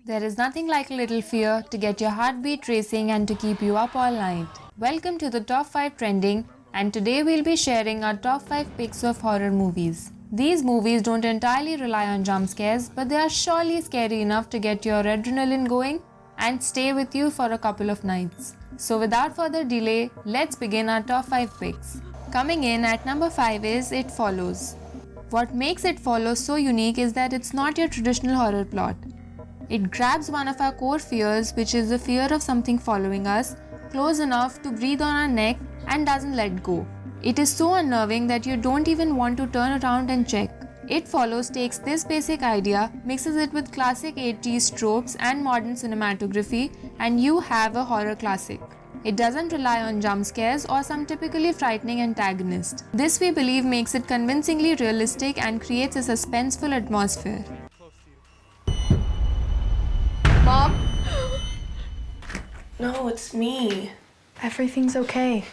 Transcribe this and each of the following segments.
There is nothing like a little fear to get your heartbeat racing and to keep you up all night. Welcome to the Top 5 Trending, and today we'll be sharing our top 5 picks of horror movies. These movies don't entirely rely on jump scares, but they are surely scary enough to get your adrenaline going and stay with you for a couple of nights. So without further delay, let's begin our top 5 picks. Coming in at number 5 is It Follows. What makes It Follows so unique is that it's not your traditional horror plot. It grabs one of our core fears, which is the fear of something following us, close enough to breathe on our neck and doesn't let go. It is so unnerving that you don't even want to turn around and check. It Follows takes this basic idea, mixes it with classic 80s tropes and modern cinematography, and you have a horror classic. It doesn't rely on jump scares or some typically frightening antagonist. This, we believe, makes it convincingly realistic and creates a suspenseful atmosphere. Mom? No, it's me. Everything's okay.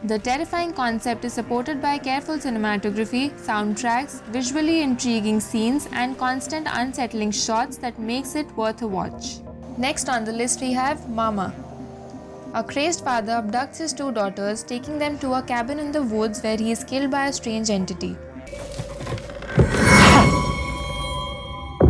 The terrifying concept is supported by careful cinematography, soundtracks, visually intriguing scenes, and constant unsettling shots that makes it worth a watch. Next on the list we have Mama. A crazed father abducts his two daughters, taking them to a cabin in the woods where he is killed by a strange entity.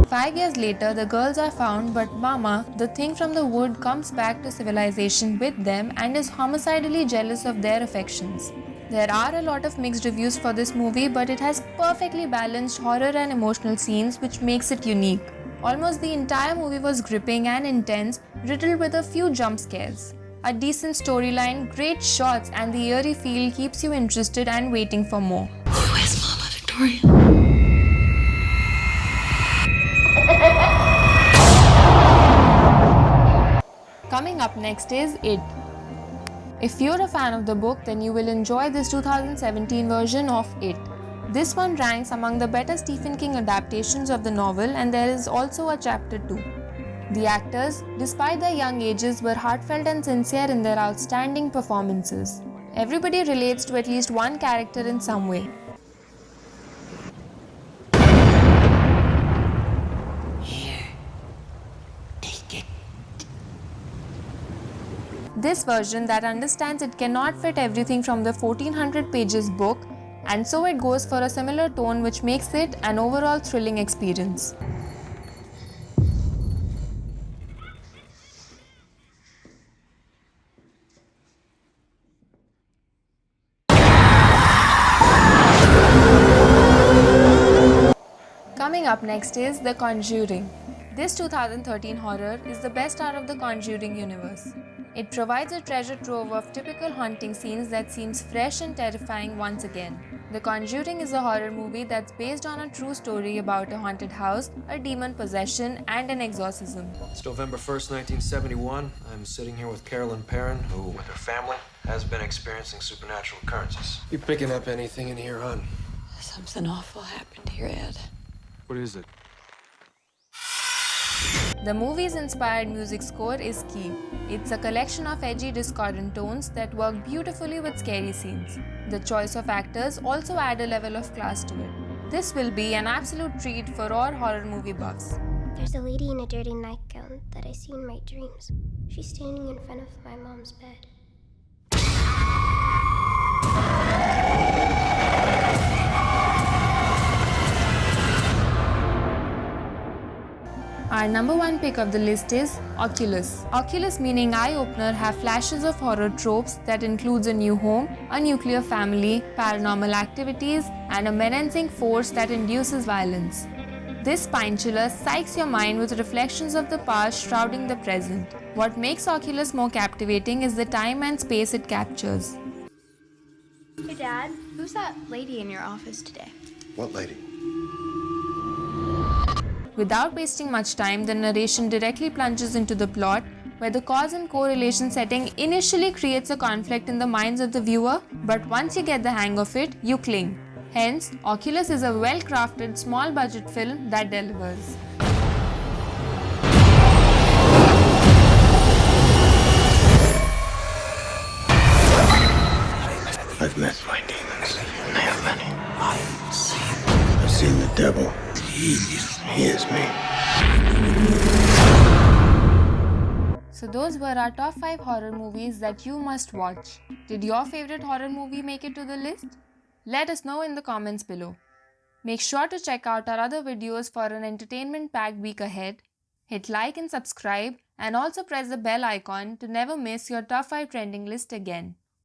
5 years later, the girls are found, but Mama, the thing from the wood, comes back to civilization with them and is homicidally jealous of their affections. There are a lot of mixed reviews for this movie, but it has perfectly balanced horror and emotional scenes, which makes it unique. Almost the entire movie was gripping and intense, riddled with a few jump scares. A decent storyline, great shots, and the eerie feel keeps you interested and waiting for more. Who is Mama Victoria? Coming up next is It. If you're a fan of the book, then you will enjoy this 2017 version of It. This one ranks among the better Stephen King adaptations of the novel, and there is also a chapter 2. The actors, despite their young ages, were heartfelt and sincere in their outstanding performances. Everybody relates to at least one character in some way. This version that understands it cannot fit everything from the 1400 pages book, and so it goes for a similar tone, which makes it an overall thrilling experience. Coming up next is The Conjuring. This 2013 horror is the best out of the Conjuring universe. It provides a treasure trove of typical haunting scenes that seems fresh and terrifying once again. The Conjuring is a horror movie that's based on a true story about a haunted house, a demon possession, and an exorcism. It's November 1st, 1971. I'm sitting here with Carolyn Perrin, who, with her family, has been experiencing supernatural occurrences. You picking up anything in here, hon? Something awful happened here, Ed. What is it? The movie's inspired music score is key. It's a collection of edgy, discordant tones that work beautifully with scary scenes. The choice of actors also add a level of class to it. This will be an absolute treat for all horror movie buffs. There's a lady in a dirty nightgown that I see in my dreams. She's standing in front of my mom's bed. Our number 1 pick of the list is Oculus. Oculus, meaning eye-opener, have flashes of horror tropes that includes a new home, a nuclear family, paranormal activities, and a menacing force that induces violence. This spine chiller psychs your mind with reflections of the past shrouding the present. What makes Oculus more captivating is the time and space it captures. Hey Dad, who's that lady in your office today? What lady? Without wasting much time, the narration directly plunges into the plot, where the cause and correlation setting initially creates a conflict in the minds of the viewer, but once you get the hang of it, you cling. Hence, Oculus is a well-crafted, small-budget film that delivers. I've met my demons, and they have many. I've seen the devil. He is me. So those were our top 5 horror movies that you must watch. Did your favorite horror movie make it to the list? Let us know in the comments below. Make sure to check out our other videos for an entertainment-packed week ahead. Hit like and subscribe and also press the bell icon to never miss your top 5 trending list again.